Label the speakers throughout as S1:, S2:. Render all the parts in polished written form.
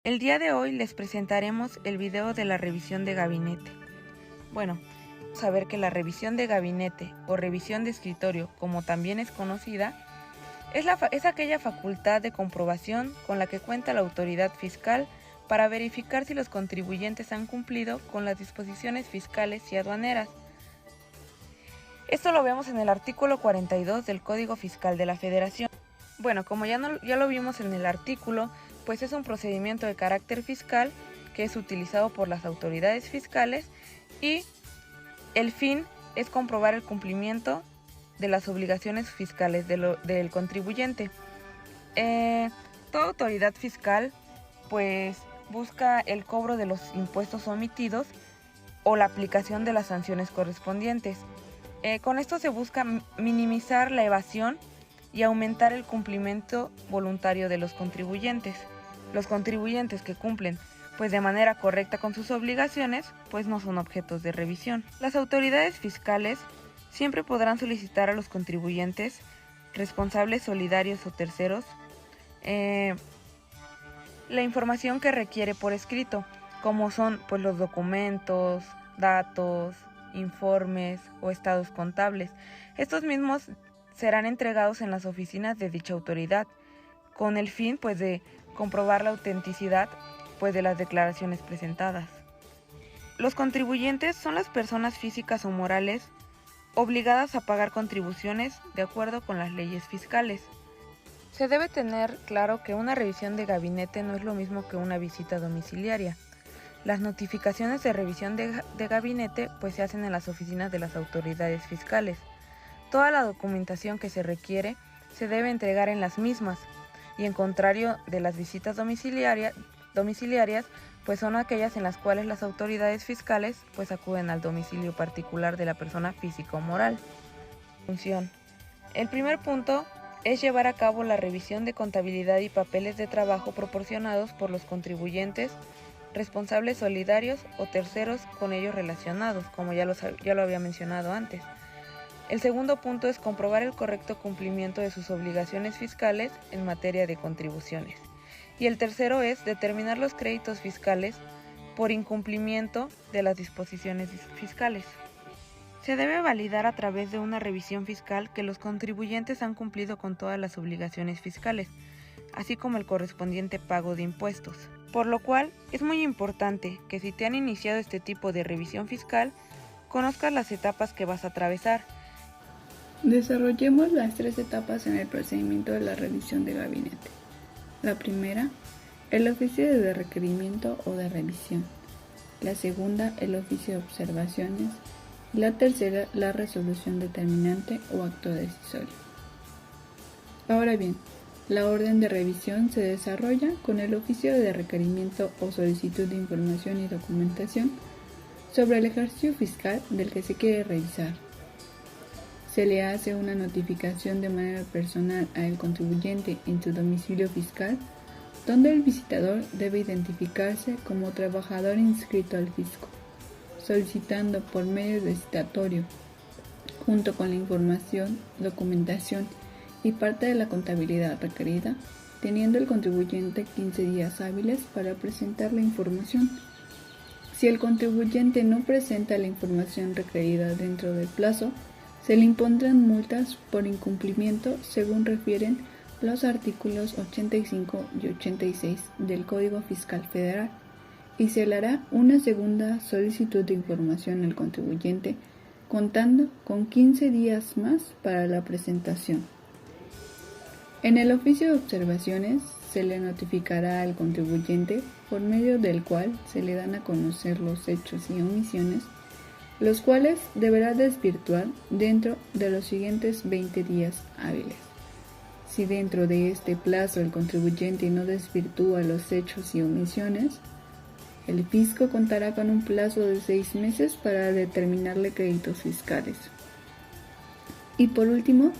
S1: El día de hoy les presentaremos el video de la revisión de gabinete. Bueno, vamos a ver que la revisión de gabinete o revisión de escritorio, como también es conocida, es aquella facultad de comprobación con la que cuenta la autoridad fiscal para verificar si los contribuyentes han cumplido con las disposiciones fiscales y aduaneras. Esto lo vemos en el artículo 42 del Código Fiscal de la Federación. Bueno, como ya lo vimos en el artículo, pues es un procedimiento de carácter fiscal que es utilizado por las autoridades fiscales y el fin es comprobar el cumplimiento de las obligaciones fiscales del contribuyente. Toda autoridad fiscal pues busca el cobro de los impuestos omitidos o la aplicación de las sanciones correspondientes. Con esto se busca minimizar la evasión y aumentar el cumplimiento voluntario de los contribuyentes. Los contribuyentes que cumplen pues de manera correcta con sus obligaciones pues no son objetos de revisión. Las autoridades fiscales siempre podrán solicitar a los contribuyentes, responsables solidarios o terceros, la información que requiere por escrito, como son pues los documentos, datos, informes o estados contables. Estos mismos serán entregados en las oficinas de dicha autoridad, con el fin pues de comprobar la autenticidad pues de las declaraciones presentadas. Los contribuyentes son las personas físicas o morales obligadas a pagar contribuciones de acuerdo con las leyes fiscales. Se debe tener claro que una revisión de gabinete no es lo mismo que una visita domiciliaria. Las notificaciones de revisión de gabinete pues se hacen en las oficinas de las autoridades fiscales. Toda la documentación que se requiere se debe entregar en las mismas y en contrario de las visitas domiciliarias pues son aquellas en las cuales las autoridades fiscales pues acuden al domicilio particular de la persona física o moral. Función. El primer punto es llevar a cabo la revisión de contabilidad y papeles de trabajo proporcionados por los contribuyentes, responsables solidarios o terceros con ellos relacionados, como ya lo había mencionado antes. El segundo punto es comprobar el correcto cumplimiento de sus obligaciones fiscales en materia de contribuciones. Y el tercero es determinar los créditos fiscales por incumplimiento de las disposiciones fiscales. Se debe validar a través de una revisión fiscal que los contribuyentes han cumplido con todas las obligaciones fiscales, así como el correspondiente pago de impuestos. Por lo cual, es muy importante que si te han iniciado este tipo de revisión fiscal, conozcas las etapas que vas a atravesar.
S2: Desarrollemos las 3 etapas en el procedimiento de la revisión de gabinete. La primera, el oficio de requerimiento o de revisión. La segunda, el oficio de observaciones. Y la tercera, la resolución determinante o acto decisorio. Ahora bien, la orden de revisión se desarrolla con el oficio de requerimiento o solicitud de información y documentación sobre el ejercicio fiscal del que se quiere revisar. Se le hace una notificación de manera personal al contribuyente en su domicilio fiscal, donde el visitador debe identificarse como trabajador inscrito al fisco, solicitando por medio de citatorio, junto con la información, documentación y parte de la contabilidad requerida, teniendo el contribuyente 15 días hábiles para presentar la información. Si el contribuyente no presenta la información requerida dentro del plazo, se le impondrán multas por incumplimiento según refieren los artículos 85 y 86 del Código Fiscal Federal y se le hará una segunda solicitud de información al contribuyente contando con 15 días más para la presentación. En el oficio de observaciones se le notificará al contribuyente por medio del cual se le dan a conocer los hechos y omisiones, los cuales deberá desvirtuar dentro de los siguientes 20 días hábiles. Si dentro de este plazo el contribuyente no desvirtúa los hechos y omisiones, el fisco contará con un plazo de 6 meses para determinarle créditos fiscales. Y por último,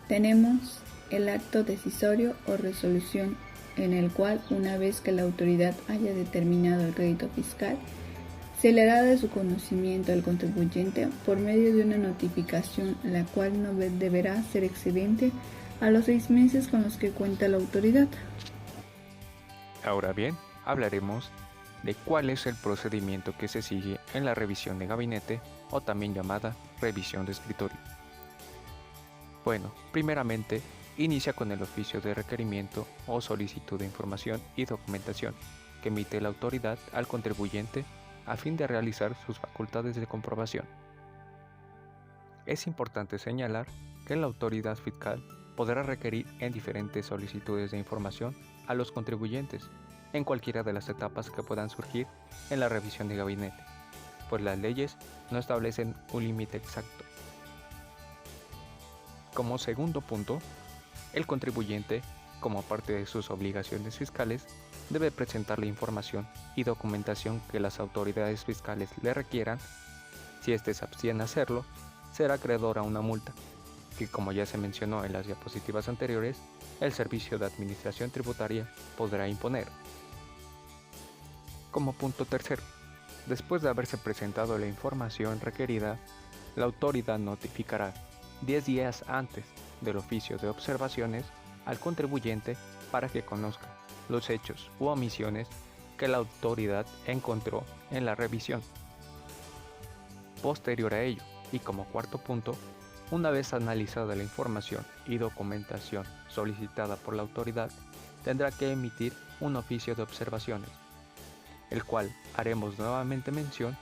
S2: tenemos el acto decisorio o resolución en el cual, una vez que la autoridad haya determinado el crédito fiscal, se le hará de su conocimiento al contribuyente por medio de una notificación, la cual no deberá ser excedente a los 6 meses con los que cuenta la autoridad.
S3: Ahora bien, hablaremos de cuál es el procedimiento que se sigue en la revisión de gabinete o también llamada revisión de escritorio. Bueno, primeramente, inicia con el oficio de requerimiento o solicitud de información y documentación que emite la autoridad al contribuyente a fin de realizar sus facultades de comprobación. Es importante señalar que la autoridad fiscal podrá requerir en diferentes solicitudes de información a los contribuyentes en cualquiera de las etapas que puedan surgir en la revisión de gabinete, pues las leyes no establecen un límite exacto. Como segundo punto, el contribuyente, como parte de sus obligaciones fiscales, debe presentar la información y documentación que las autoridades fiscales le requieran. Si éste se abstiene a hacerlo, será acreedor a una multa, que como ya se mencionó en las diapositivas anteriores, el Servicio de Administración Tributaria podrá imponer. Como punto tercero, después de haberse presentado la información requerida, la autoridad notificará 10 días antes del oficio de observaciones al contribuyente para que conozca los hechos u omisiones que la autoridad encontró en la revisión. Posterior a ello, y como cuarto punto, una vez analizada la información y documentación solicitada por la autoridad, tendrá que emitir un oficio de observaciones, el cual, haremos nuevamente mención,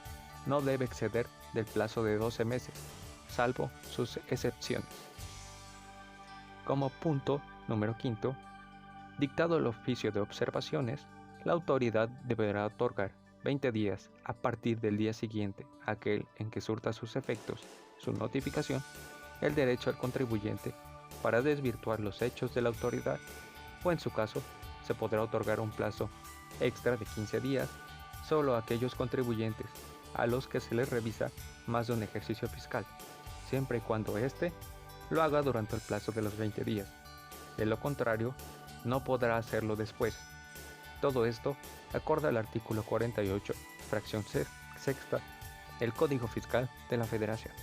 S3: no debe exceder del plazo de 12 meses, salvo sus excepciones. Como punto número quinto, dictado el oficio de observaciones, la autoridad deberá otorgar 20 días a partir del día siguiente a aquel en que surta sus efectos su notificación, el derecho al contribuyente para desvirtuar los hechos de la autoridad, o en su caso, se podrá otorgar un plazo extra de 15 días solo a aquellos contribuyentes a los que se les revisa más de un ejercicio fiscal, siempre y cuando éste lo haga durante el plazo de los 20 días. De lo contrario, no podrá hacerlo después. Todo esto acorde al artículo 48, fracción sexta, del Código Fiscal de la Federación.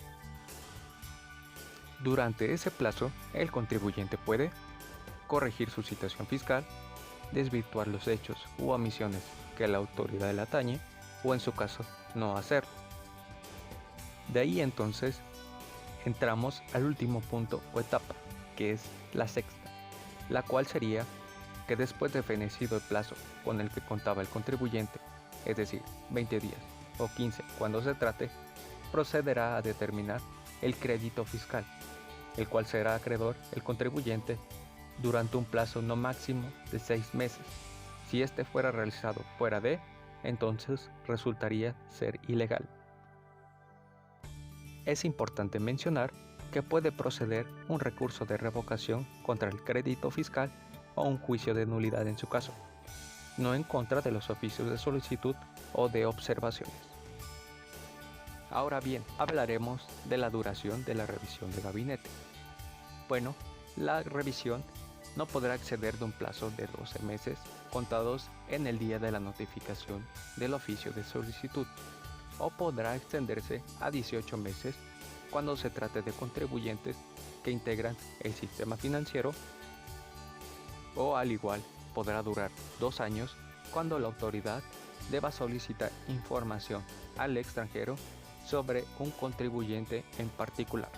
S3: Durante ese plazo, el contribuyente puede corregir su situación fiscal, desvirtuar los hechos u omisiones que la autoridad le atañe, o en su caso, no hacerlo. De ahí entonces, entramos al último punto o etapa, que es la sexta, la cual sería que después de fenecido el plazo con el que contaba el contribuyente, es decir, 20 días o 15 cuando se trate, procederá a determinar el crédito fiscal, el cual será acreedor el contribuyente durante un plazo no máximo de 6 meses. Si este fuera realizado fuera de, entonces resultaría ser ilegal. Es importante mencionar que puede proceder un recurso de revocación contra el crédito fiscal o un juicio de nulidad en su caso, no en contra de los oficios de solicitud o de observaciones. Ahora bien, hablaremos de la duración de la revisión de gabinete. Bueno, la revisión no podrá exceder de un plazo de 12 meses contados en el día de la notificación del oficio de solicitud, o podrá extenderse a 18 meses cuando se trate de contribuyentes que integran el sistema financiero, o al igual podrá durar 2 años cuando la autoridad deba solicitar información al extranjero sobre un contribuyente en particular.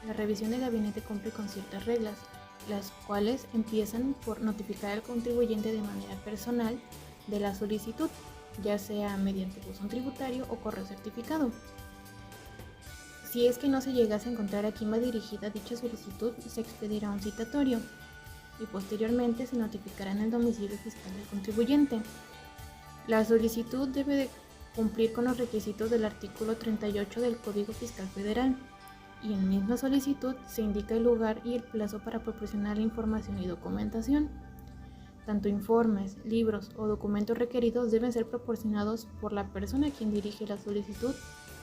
S4: La revisión de gabinete cumple con ciertas reglas, las cuales empiezan por notificar al contribuyente de manera personal de la solicitud, ya sea mediante buzón tributario o correo certificado. Si es que no se llegase a encontrar a quién va dirigida dicha solicitud, se expedirá un citatorio y posteriormente se notificará en el domicilio fiscal del contribuyente. La solicitud debe de cumplir con los requisitos del artículo 38 del Código Fiscal Federal, y en misma solicitud se indica el lugar y el plazo para proporcionar la información y documentación. Tanto informes, libros o documentos requeridos deben ser proporcionados por la persona a quien dirige la solicitud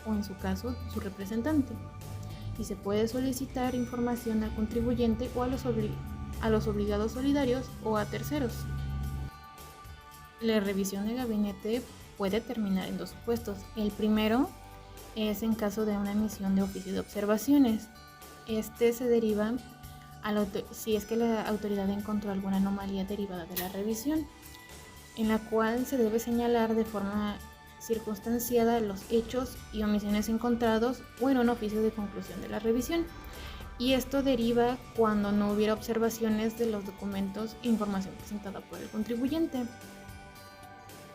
S4: o, en su caso, su representante, y se puede solicitar información al contribuyente o a los obligados solidarios o a terceros. La revisión de gabinete puede terminar en 2 supuestos. El primero es en caso de una emisión de oficio de observaciones. Este se deriva si es que la autoridad encontró alguna anomalía derivada de la revisión. en la cual se debe señalar de forma circunstanciada los hechos y omisiones encontrados o en un oficio de conclusión de la revisión. Y esto deriva cuando no hubiera observaciones de los documentos e información presentada por el contribuyente.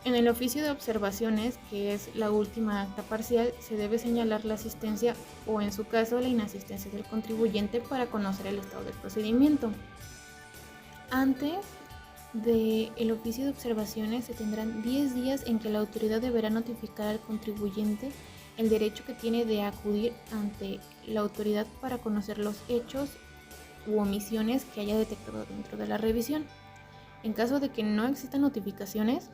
S4: En el oficio de observaciones, que es la última acta parcial, se debe señalar la asistencia o, en su caso, la inasistencia del contribuyente para conocer el estado del procedimiento. Antes del oficio de observaciones se tendrán 10 días en que la autoridad deberá notificar al contribuyente el derecho que tiene de acudir ante la autoridad para conocer los hechos u omisiones que haya detectado dentro de la revisión. En caso de que no existan notificaciones,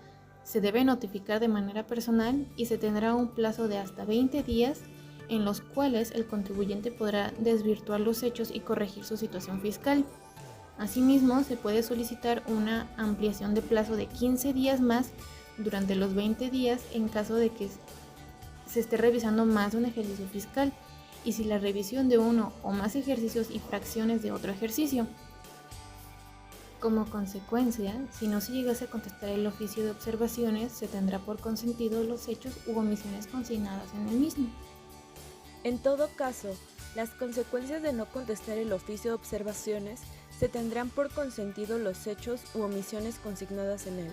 S4: se debe notificar de manera personal y se tendrá un plazo de hasta 20 días en los cuales el contribuyente podrá desvirtuar los hechos y corregir su situación fiscal. Asimismo, se puede solicitar una ampliación de plazo de 15 días más durante los 20 días en caso de que se esté revisando más de un ejercicio fiscal y si la revisión de uno o más ejercicios y fracciones de otro ejercicio. Como consecuencia, si no se llegase a contestar el oficio de observaciones, se tendrá por consentido los hechos u omisiones consignadas en el mismo.
S5: En todo caso, las consecuencias de no contestar el oficio de observaciones se tendrán por consentido los hechos u omisiones consignadas en él.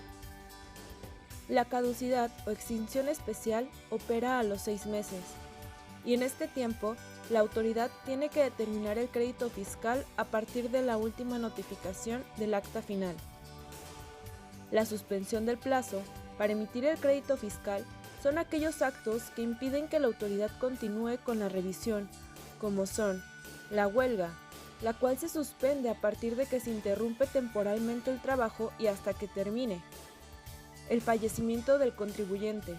S5: La caducidad o extinción especial opera a los 6 meses, y en este tiempo, la autoridad tiene que determinar el crédito fiscal a partir de la última notificación del acta final. La suspensión del plazo para emitir el crédito fiscal son aquellos actos que impiden que la autoridad continúe con la revisión, como son la huelga, la cual se suspende a partir de que se interrumpe temporalmente el trabajo y hasta que termine. El fallecimiento del contribuyente.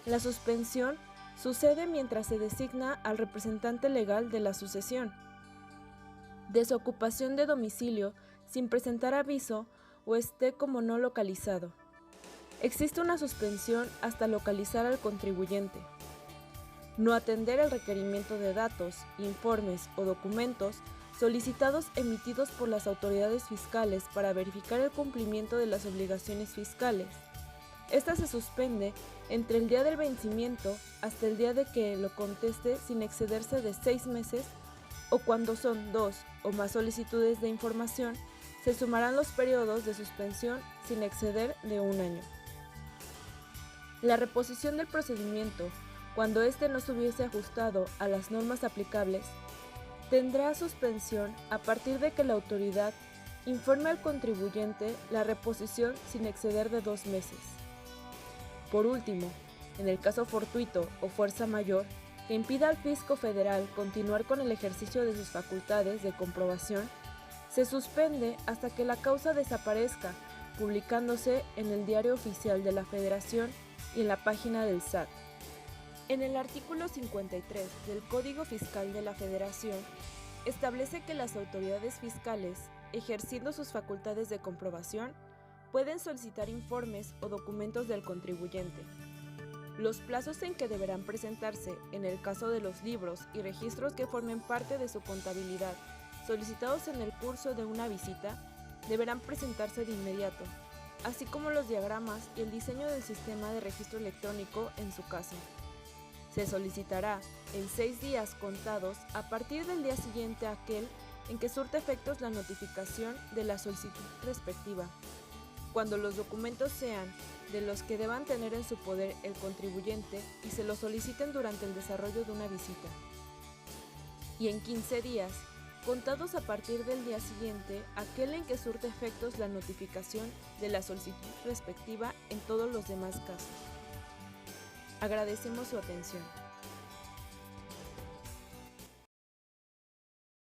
S5: La suspensión sucede mientras se designa al representante legal de la sucesión. Desocupación de domicilio sin presentar aviso o esté como no localizado. Existe una suspensión hasta localizar al contribuyente. No atender el requerimiento de datos, informes o documentos solicitados emitidos por las autoridades fiscales para verificar el cumplimiento de las obligaciones fiscales. Esta se suspende entre el día del vencimiento hasta el día de que lo conteste sin excederse de 6 meses o cuando son 2 o más solicitudes de información, se sumarán los periodos de suspensión sin exceder de 1 año. La reposición del procedimiento, cuando éste no se hubiese ajustado a las normas aplicables, tendrá suspensión a partir de que la autoridad informe al contribuyente la reposición sin exceder de 2 meses. Por último, en el caso fortuito o fuerza mayor, que impida al fisco federal continuar con el ejercicio de sus facultades de comprobación, se suspende hasta que la causa desaparezca, publicándose en el Diario Oficial de la Federación y en la página del SAT. En el artículo 53 del Código Fiscal de la Federación, establece que las autoridades fiscales, ejerciendo sus facultades de comprobación, pueden solicitar informes o documentos del contribuyente. Los plazos en que deberán presentarse, en el caso de los libros y registros que formen parte de su contabilidad, solicitados en el curso de una visita, deberán presentarse de inmediato, así como los diagramas y el diseño del sistema de registro electrónico en su caso. Se solicitará en 6 días contados a partir del día siguiente a aquel en que surta efectos la notificación de la solicitud respectiva, cuando los documentos sean de los que deban tener en su poder el contribuyente y se los soliciten durante el desarrollo de una visita. Y en 15 días, contados a partir del día siguiente, aquel en que surte efectos la notificación de la solicitud respectiva en todos los demás casos. Agradecemos su atención.